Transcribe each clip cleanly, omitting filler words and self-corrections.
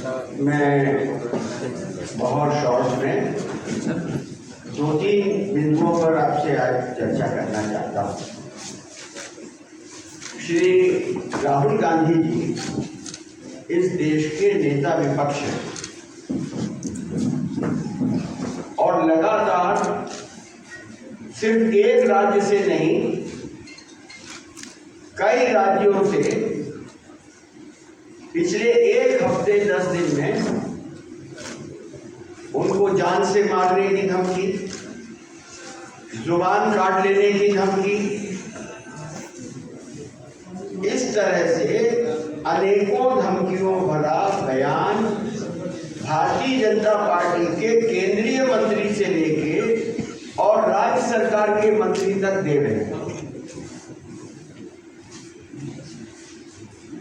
मैं बहुत शॉर्ट में 2-3 बिंदुओं पर आपसे आज चर्चा करना चाहता हूँ। श्री राहुल गांधी जी इस देश के नेता विपक्ष हैं और लगातार सिर्फ एक राज्य से नहीं कई राज्यों से पिछले एक हफ्ते 10 दिन में उनको जान से मारने की धमकी, जुबान काट लेने की धमकी, इस तरह से अनेकों धमकियों भरा बयान भारतीय जनता पार्टी के केंद्रीय मंत्री से लेके और राज्य सरकार के मंत्री तक दे रहे हैं।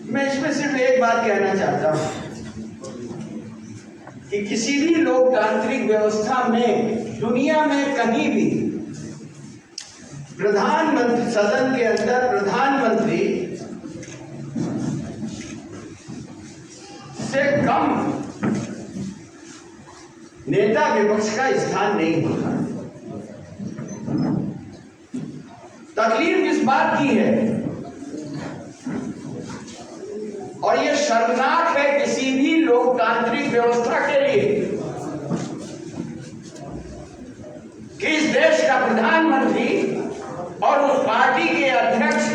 मैं इसमें सिर्फ एक बात कहना चाहता हूं कि किसी भी लोकतांत्रिक व्यवस्था में दुनिया में कहीं भी प्रधानमंत्री, सदन के अंदर प्रधानमंत्री से कम नेता विपक्ष का स्थान नहीं होता। तकलीफ इस बात की है और यह शर्मनाक है किसी भी लोकतांत्रिक व्यवस्था के लिए कि इस देश का प्रधानमंत्री और उस पार्टी के अध्यक्ष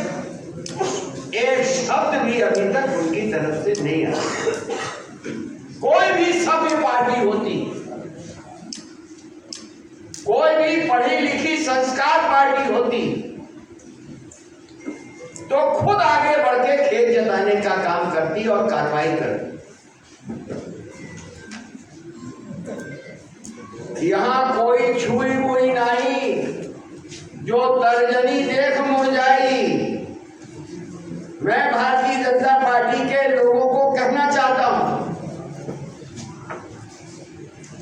एक शब्द भी अभी तक उनकी तरफ से नहीं आया। कोई भी सभ्य पार्टी होती, कोई भी पढ़ी लिखी संस्कार पार्टी होती तो खुद आगे बढ़ के खेत जताने का काम करती और कार्रवाई करती। यहां कोई छुई मुई नहीं, जो तर्जनी देख मुरझाई। मैं भारतीय जनता पार्टी के लोगों को कहना चाहता हूं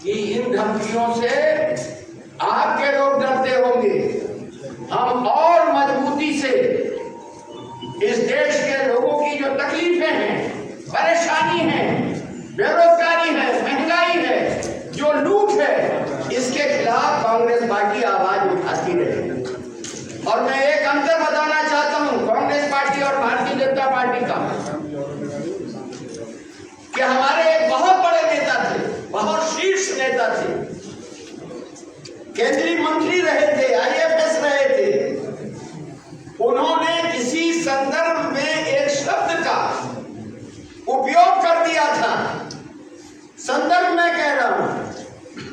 कि इन धमकियों से आपके लोग डरते होंगे, हम और मजबूती से इस देश के लोगों की जो तकलीफें हैं, परेशानी है, बेरोजगारी है, महंगाई है, जो लूट है, इसके खिलाफ कांग्रेस पार्टी आवाज उठाती रहेगी। और मैं एक अंतर बताना चाहता हूं कांग्रेस पार्टी और भारतीय जनता पार्टी का, कि हमारे एक बहुत बड़े नेता थे, बहुत शीर्ष नेता थे, केंद्रीय मंत्री रहे थे, IAS रहे थे। उन्होंने किसी संदर्भ में एक शब्द का उपयोग कर दिया था, संदर्भ में कह रहा हूं,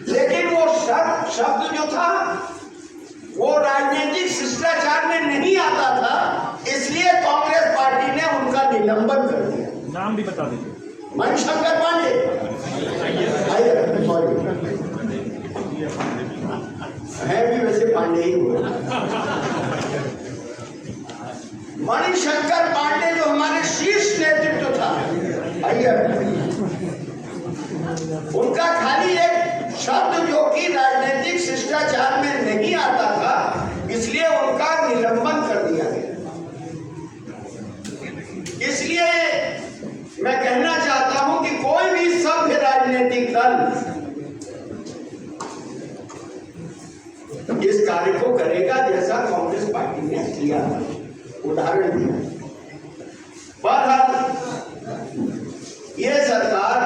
लेकिन वो शब्द जो था वो राजनीतिक शिष्टाचार में नहीं आता था, इसलिए कांग्रेस पार्टी ने उनका निलंबन कर दिया। नाम भी बता दीजिए। मणिशंकर पांडे, है भी वैसे पांडे ही हुए। मणिशंकर पांडे जो हमारे शीर्ष नेतृत्व था, उनका खाली एक शब्द जो कि राजनीतिक शिष्टाचार में नहीं आता था, इसलिए उनका निलंबन कर दिया गया। इसलिए मैं कहना चाहता हूं कि कोई भी सभ्य राजनीतिक दल इस कार्य को करेगा जैसा कांग्रेस पार्टी ने किया। उदाहरण दिया, बहरहाल यह सरकार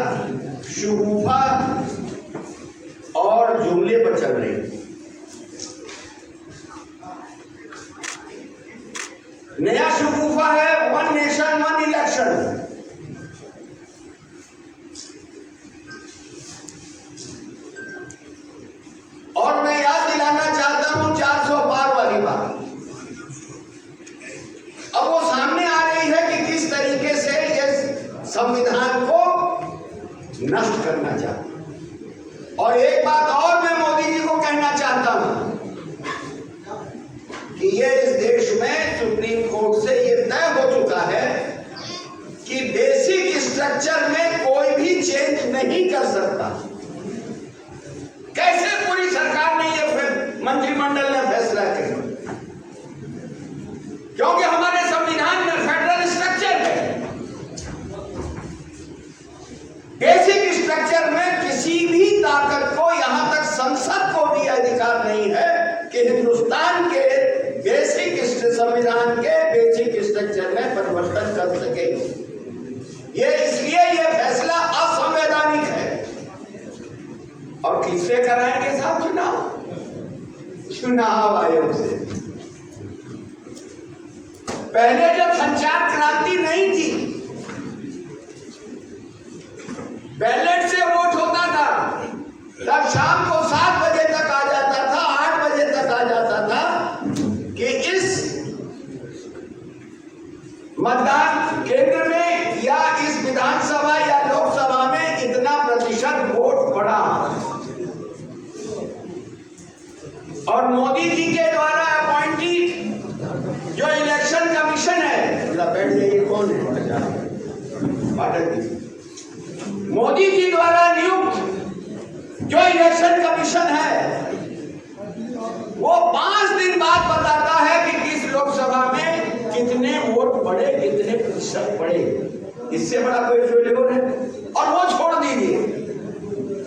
शगुफा और जुमले पर चल रही है। नया शगुफा है वन नेशन वन इलेक्शन। और मैं याद दिलाना चाहता हूं 400 पार वाली बात। अब वो सामने आ रही है कि किस तरीके से इस संविधान को नष्ट करना चाहते। और एक बात और मैं मोदी जी को कहना चाहता हूं कि ये इस देश में सुप्रीम कोर्ट से ये तय हो चुका है कि बेसिक स्ट्रक्चर में कोई भी चेंज नहीं कर सकता। कैसे पूरी सरकार ने ये मंत्रिमंडल ने फैसला किया? क्योंकि हमारे संविधान में फेडरल स्ट्रक्चर है, बेसिक किससे कराएंगे साहब चुनाव? चुनाव आयोग से। पहले जब संचार क्रांति नहीं थी, बैलेट से वोट होता था, तब शाम को 7 बजे तक आ जाता था, 8 बजे तक आ जाता था कि इस मतदान केंद्र में या इस विधानसभा या लोकसभा में इतना प्रतिशत वोट पड़ा। और मोदी जी के द्वारा अपॉइंटेड जो इलेक्शन कमीशन है, बैठ जाइए, कौन है मोदी जी द्वारा नियुक्त जो इलेक्शन कमीशन है, वो 5 दिन बाद बताता है कि किस लोकसभा में कितने वोट पड़े, कितने प्रतिशत पड़े। इससे बड़ा कोई फेलियर है? और वो छोड़ दीजिए,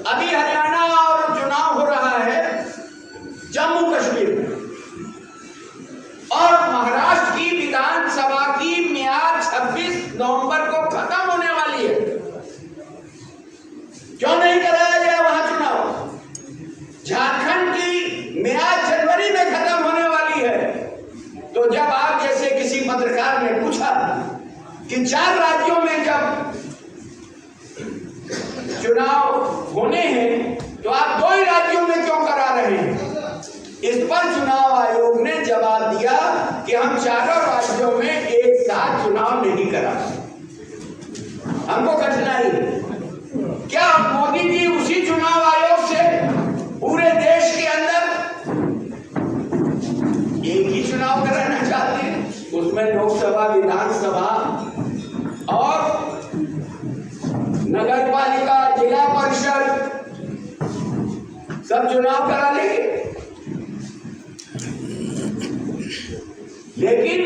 अभी हरियाणा और चुनाव हो रहा है जम्मू कश्मीर में, और महाराष्ट्र की विधानसभा की मियाद 26 नवंबर को खत्म होने वाली है। क्यों नहीं कराया गया वहां चुनाव? झारखंड की मियाद जनवरी में खत्म होने वाली है। तो जब आप जैसे किसी पत्रकार ने पूछा कि 4 राज्यों में जब चुनाव होने हैं तो आप 2 ही राज्यों में क्यों करा रहे हैं? इस पर चुनाव आयोग ने जवाब दिया कि हम 4 राज्यों में एक साथ चुनाव नहीं करा, हमको कठिनाई। क्या मोदी जी उसी चुनाव आयोग से पूरे देश के अंदर एक ही चुनाव कराना चाहते हैं? उसमें लोकसभा, विधानसभा और नगर पालिका, जिला परिषद सब चुनाव करा लेंगे। लेकिन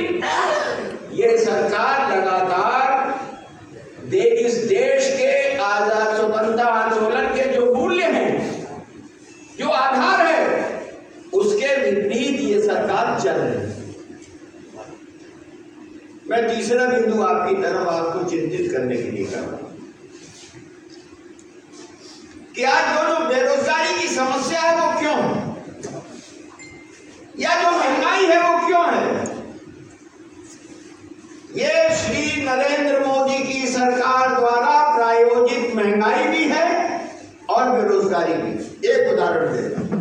ये सरकार लगातार इस देश के आजाद स्वतंत्रता आंदोलन के जो मूल्य हैं, जो आधार है, उसके विपरीत ये सरकार चल रही है। मैं तीसरा बिंदु आपकी तरफ आपको चिंतित करने के लिए कर रहा हूं कि आज जो बेरोजगारी की समस्या है वो क्यों है, या जो महंगाई है वो क्यों है? ये श्री नरेंद्र मोदी की सरकार द्वारा प्रायोजित महंगाई भी है और बेरोजगारी भी। एक उदाहरण देता हूं,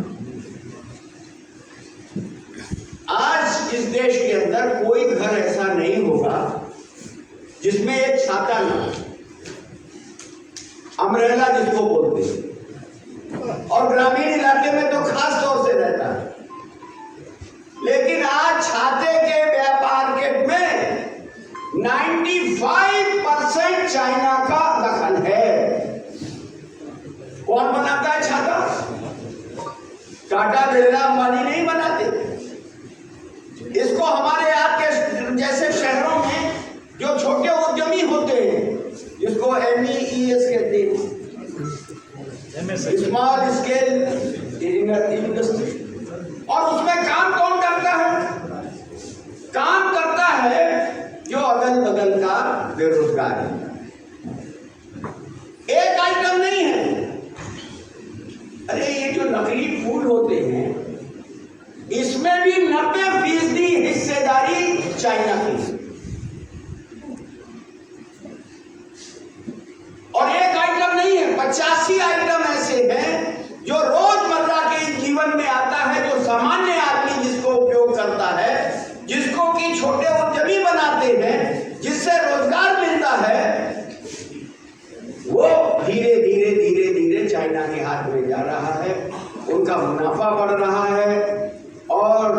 आज इस देश के अंदर कोई घर ऐसा नहीं होगा जिसमें एक छाता ना हो, अम्ब्रेला जिसको बोलते हैं, और ग्रामीण इलाके में तो खास तौर से रहता है। लेकिन आज छाते के व्यापार में 95% चाइना का दखल है। कौन बनाता है छाता? टाटा, बिरला, अंबानी नहीं बनाते। इसको हमारे आपके जैसे शहरों में जो छोटे उद्यमी होते हैं, जिसको MEES कहते हैं, स्मॉल स्केल इंडस्ट्री, और उसमें काम कौन करता है? काम करता है जो अगल बगल का बेरोजगार है। एक आइटम नहीं है। अरे ये जो नकली फूल होते हैं, इसमें भी 90% हिस्सेदारी चाइना की। और एक आइटम नहीं है, 85 आइटम ऐसे हैं जो रोजमर्रा के जीवन में आता है, जो सामान्य आदमी जिसको उपयोग करता है, जिसको कि छोटे उद्यमी बनाते हैं, जिससे रोजगार मिलता है, वो धीरे धीरे धीरे धीरे चाइना के हाथ में जा रहा है। उनका मुनाफा बढ़ रहा है और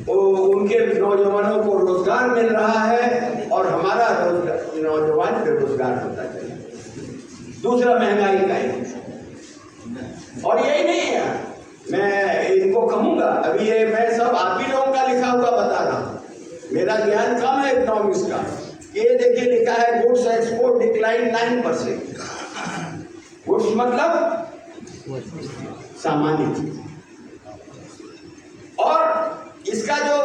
उनके नौजवानों को रोजगार मिल रहा है और हमारा नौजवान बेरोजगार होता है। दूसरा, महंगाई का इशू। और यही नहीं है, मैं इनको कहूंगा, अभी ये मैं सब आप ही लोगों का लिखा हुआ बता रहा हूं, मेरा ज्ञान कम है इकोनॉमिक्स का। ये देखिए लिखा है गुड्स एक्सपोर्ट डिक्लाइन 9%। गुड्स मतलब सामान्य चीज, और इसका जो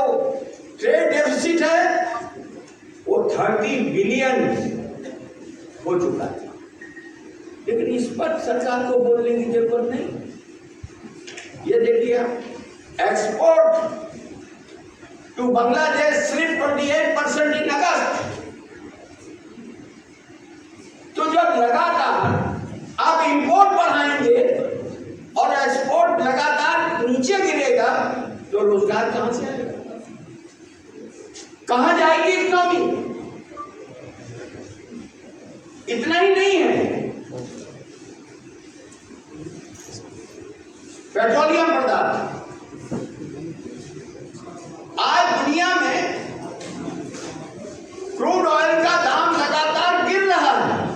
ट्रेड डेफिसिट है वो 30 बिलियन हो चुका है। लेकिन इस पर सरकार को बोलने की जरूरत नहीं। ये देखिए, एक्सपोर्ट टू बांग्लादेश सिर्फ 28% इन अगस्त। तो जब लगातार आप इंपोर्ट बढ़ाएंगे और एक्सपोर्ट लगातार नीचे गिरेगा तो रोजगार कहां से आएगा, कहां जाएगी इकोनॉमी? इतना ही नहीं है, पेट्रोलियम पदार्थ आज दुनिया में क्रूड ऑयल का दाम लगातार गिर रहा है।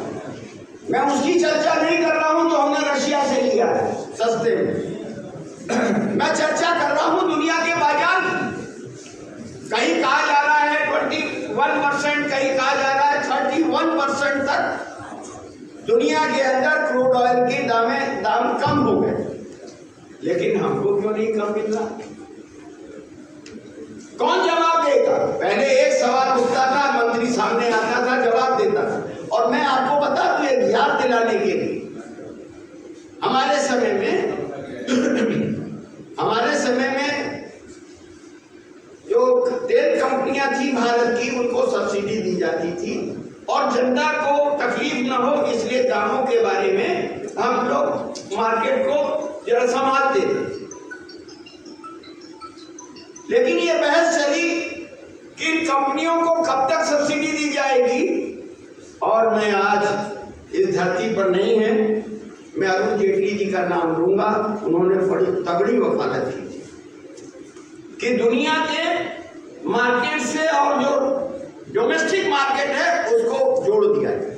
मैं उसकी चर्चा नहीं कर रहा हूं जो हमने रशिया से लिया है सस्ते में। मैं चर्चा कर रहा हूं दुनिया के बाजार की। कहीं कहा जा रहा है 21%, कहीं कहा जा रहा है 31% तक दुनिया के अंदर क्रूड ऑयल की दाम कम हो गए, लेकिन हमको क्यों नहीं कम मिल रहा? कौन जवाब देगा? पहले एक सवाल उठता था, मंत्री सामने आता था, जवाब देता था। और मैं आपको बता दूं, एक याद दिलाने के लिए, हमारे समय में जो तेल कंपनियां थी भारत की, उनको सब्सिडी दी जाती थी और जनता को तकलीफ न हो इसलिए दामों के बारे में हम लोग मार्केट को जरा संभालते थे। लेकिन ये बहस चली कि इन कंपनियों को कब तक सब्सिडी दी जाएगी, और मैं आज इस धरती पर नहीं है, मैं अरुण जेटली जी का नाम लूंगा। उन्होंने बड़ी तगड़ी वकालत की थी कि दुनिया के मार्केट से और जो डोमेस्टिक मार्केट है उसको जोड़ दिया जाए।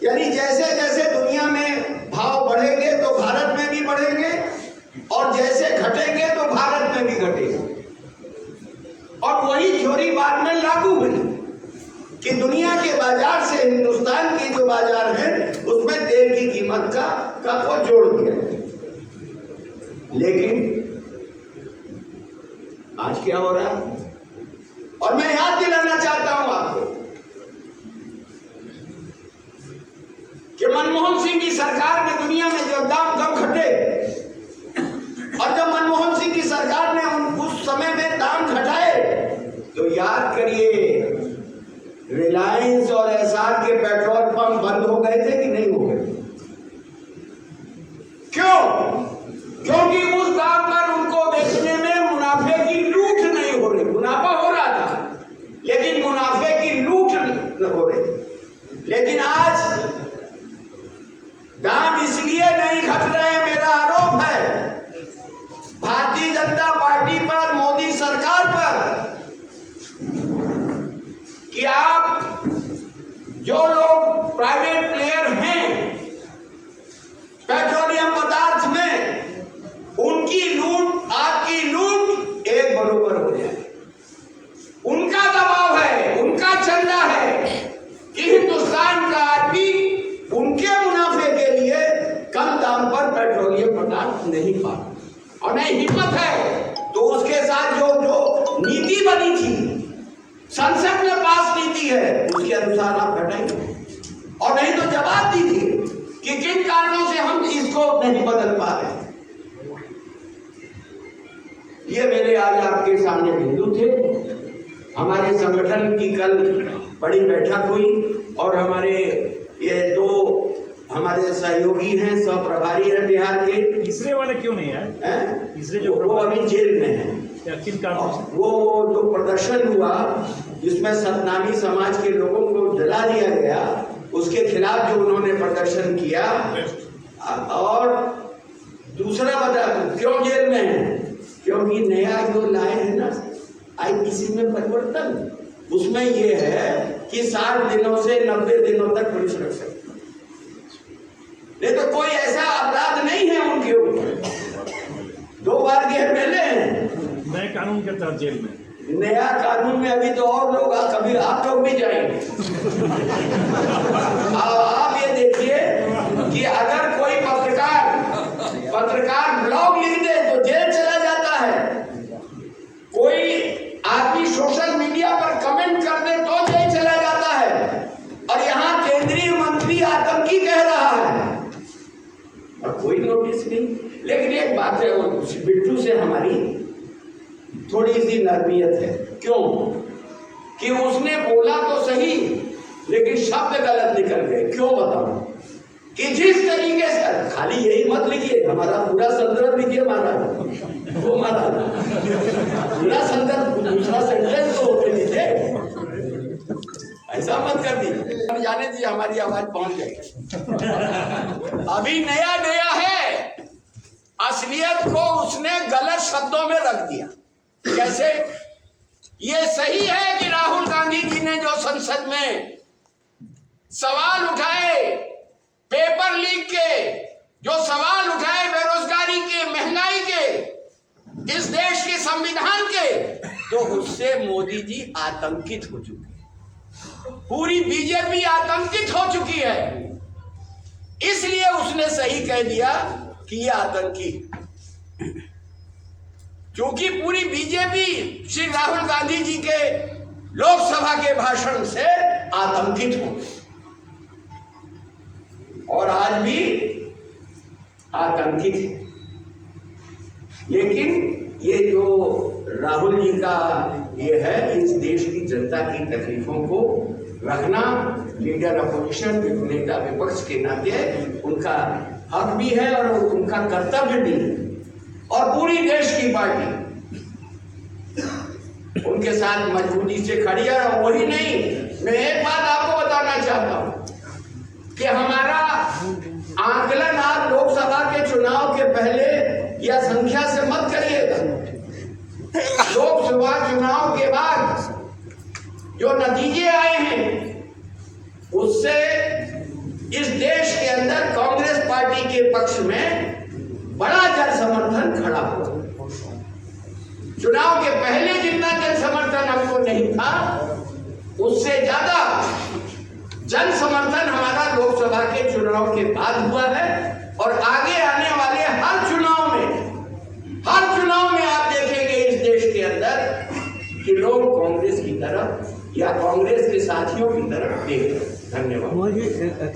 यानी जैसे जैसे दुनिया में भाव बढ़ेंगे तो भारत में भी बढ़ेंगे, और जैसे घटेंगे तो भारत में भी घटेंगे। और वही थ्योरी बाद में लागू हुई कि दुनिया के बाजार से हिंदुस्तान की जो बाजार है उसमें तेल की कीमत का को जोड़ दिया। लेकिन आज क्या हो रहा है? और मैं याद दिलाना चाहता हूं आपको कि मनमोहन सिंह की सरकार ने दुनिया में जो दाम कम घटे, और जब मनमोहन सिंह की सरकार ने उस समय में दाम घटाए तो याद करिए, रिलायंस और एसआर के पेट्रोल पंप बंद हो गए थे कि नहीं हो गए? क्यों? क्योंकि उस दाम पर उनको बेचने में मुनाफे की लूट नहीं हो रही। मुनाफा हो रहा था लेकिन मुनाफे की लूट नहीं हो रही। लेकिन आज दाम इसलिए नहीं घट रहे, मेरा आरोप है भारतीय जनता पार्टी पर, मोदी सरकार पर, कि आप जो लोग प्राइवेट प्लेयर हैं पेट्रोलियम पदार्थ में, उनकी लूट आपकी लूट एक बराबर हो जाए। उनका दबाव है, उनका चंदा है कि हिंदुस्तान का आदमी उनके मुनाफे के लिए कम दाम पर पेट्रोलियम पदार्थ नहीं पा, और नहीं हिम्मत है तो उसके साथ जो नीति बनी थी, संसद में पास नीति है, उसके अनुसार आप घटाएंगे। और नहीं तो जवाब दीजिए कि किन कारणों से हम इसको नहीं बदल पा रहे। ये मेरे आज आपके सामने बिंदु थे। हमारे संगठन की कल बड़ी बैठक हुई और हमारे ये दो हमारे सहयोगी हैं, सह प्रभारी हैं बिहार के। तीसरे वाले क्यों नहीं आए? तीसरे जो वो अभी जेल में हैं। किन कारणों से? वो जो प्रदर्शन हुआ जिसमें सतनामी समाज के लोगों को जला दिया गया, उसके खिलाफ जो उन्होंने प्रदर्शन किया, और दूसरा बता क्यों जेल में है? क्योंकि नया जो लाए हैं ना आईपीसी में परिवर्तन, उसमें ये है कि 60 दिनों से 90 दिनों तक पुलिस रख सकती, नहीं तो कोई ऐसा अपराध नहीं है उनके ऊपर। 2 बार के एमएलए हैं नए कानून के तहत जेल में। नया कानून में अभी तो और लोग, कभी आप लोग भी जाएंगे। आप ये देखिए कि अगर कोई पत्रकार ब्लॉग लिख दे तो जेल चला जाता है, कोई आदमी सोशल मीडिया पर कमेंट कर दे तो जेल चला जाता है, और यहाँ केंद्रीय मंत्री आतंकी कह रहा है और कोई नोटिस कोशिश की। लेकिन एक बात है, वो बिट्टू से हमारी थोड़ी सी नरमियत है। क्यों? कि उसने बोला तो सही लेकिन शब्द गलत निकल गए। क्यों बताऊं? कि जिस तरीके से, खाली यही मत लिखिए, हमारा पूरा संदर्भ लिखिए महाराज, वो महाराज पूरा संदर्भ, दूसरा सेंटेंस तो होते लिखे, ऐसा मत कर दी। जाने दीजिए, हमारी आवाज पहुंच गई। अभी नया नया है, असलियत को उसने गलत शब्दों में रख दिया। कैसे? ये सही है कि राहुल गांधी जी ने जो संसद में सवाल उठाए, पेपर लीक के जो सवाल उठाए, बेरोजगारी के, महंगाई के, इस देश के संविधान के, तो उससे मोदी जी आतंकित हो चुके हैं, पूरी बीजेपी आतंकित हो चुकी है। इसलिए उसने सही कह दिया कि ये आतंकी, क्योंकि पूरी बीजेपी श्री राहुल गांधी जी के लोकसभा के भाषण से आतंकित हो, और आज भी आतंकित है। लेकिन ये जो राहुल जी का ये है, इस देश की जनता की तकलीफों को रखना, लीडर अपोजिशन, नेता विपक्ष के नाते उनका हक भी है और उनका कर्तव्य भी है। और पूरी देश की पार्टी उनके साथ मजबूती से खड़ी है। और वही नहीं, मैं एक बात आपको बताना चाहता हूं कि हमारा आकलन आप लोकसभा के चुनाव के पहले या संख्या से मत करिएगा। लोकसभा चुनाव के बाद जो नतीजे आए हैं, उससे इस देश के अंदर कांग्रेस पार्टी के पक्ष में बड़ा जन समर्थन खड़ा हुआ। चुनाव के पहले जितना जन समर्थन हमको नहीं था, उससे ज्यादा जन समर्थन हमारा लोकसभा के चुनाव के बाद हुआ है। और आगे आने वाले हर चुनाव में आप देखेंगे इस देश के अंदर कि लोग कांग्रेस की तरफ या कांग्रेस के साथियों की तरफ देख रहे हैं। धन्यवाद।